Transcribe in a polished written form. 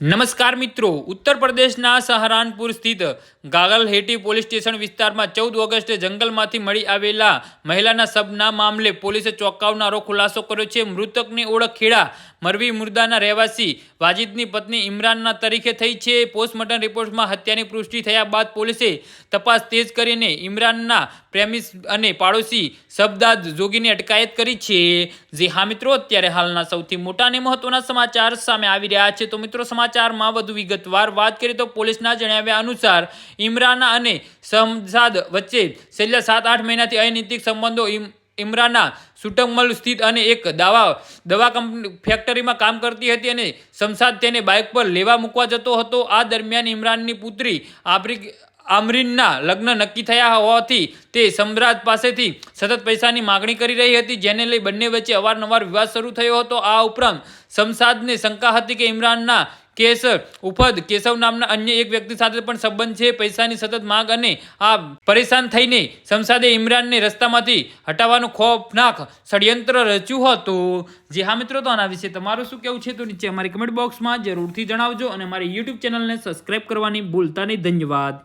નમસ્કાર મિત્રો, ઉત્તર પ્રદેશના સહારનપુર સ્થિત ગાગલહેટી પોલીસ સ્ટેશન વિસ્તારમાં 14 ઓગસ્ટે જંગલમાંથી મળી આવેલા મહિલાના શબના મામલે પોલીસે ચોંકાવનારો ખુલાસો કર્યો છે। મૃતકની ઓળખ ખેડા મરવી મુર્દાના રહેવાસી વાજિદની પત્ની ઇમરાનના તરીકે થઈ છે। પોસ્ટમોર્ટમ રિપોર્ટમાં હત્યાની પુષ્ટિ થયા બાદ પોલીસે તપાસ તેજ કરીને ઇમરાનના પ્રેમી અને પાડોશી શબદાદ જોગીની અટકાયત કરી છે। જી હા મિત્રો, અત્યારે હાલના સૌથી મોટા અને મહત્વના સમાચાર સામે આવી રહ્યા છે। તો મિત્રો, સમાચારમાં વધુ વિગતવાર વાત કરીએ તો પોલીસના જણાવ્યા અનુસાર ઇમરાન અને શમશાદ વચ્ચે છેલ્લા 7-8 મહિનાથી અનૈતિક સંબંધો ઇમરાના સુટકમલ સ્થિત અને એક દવા કંપની ફેક્ટરીમાં કામ કરતી હતી અને શમશાદ તેને બાઇક પર લેવા મૂકવા જતો હતો। આ દરમિયાન ઇમરાનની પુત્રી આમરીનના લગ્ન નક્કી થયા હોવાથી તે શમશાદ પાસેથી સતત પૈસાની માગણી કરી રહી હતી, જેને લઈ બંને વચ્ચે અવારનવાર વિવાદ શરૂ થયો હતો। આ ઉપરાંત શમશાદને શંકા હતી કે ઇમરાનના કેસ ઉફદ કેશવ નામના અન્ય એક વ્યક્તિ સાથે પણ સંબંધ છે। પૈસાની સતત માંગ અને આ પરેશાન થઈને શમશાદે ઇમરાનને રસ્તામાંથી હટાવવાનું ખોફનાક ષડયંત્ર રચ્યું હતું। જે હા મિત્રો, તો આના વિશે તમારું શું કહેવું છે તો નીચે અમારી કમેન્ટ બોક્સમાં જરૂરથી જણાવજો અને અમારી યુટ્યુબ ચેનલને સબસ્ક્રાઈબ કરવાની ભૂલતા નહીં। ધન્યવાદ।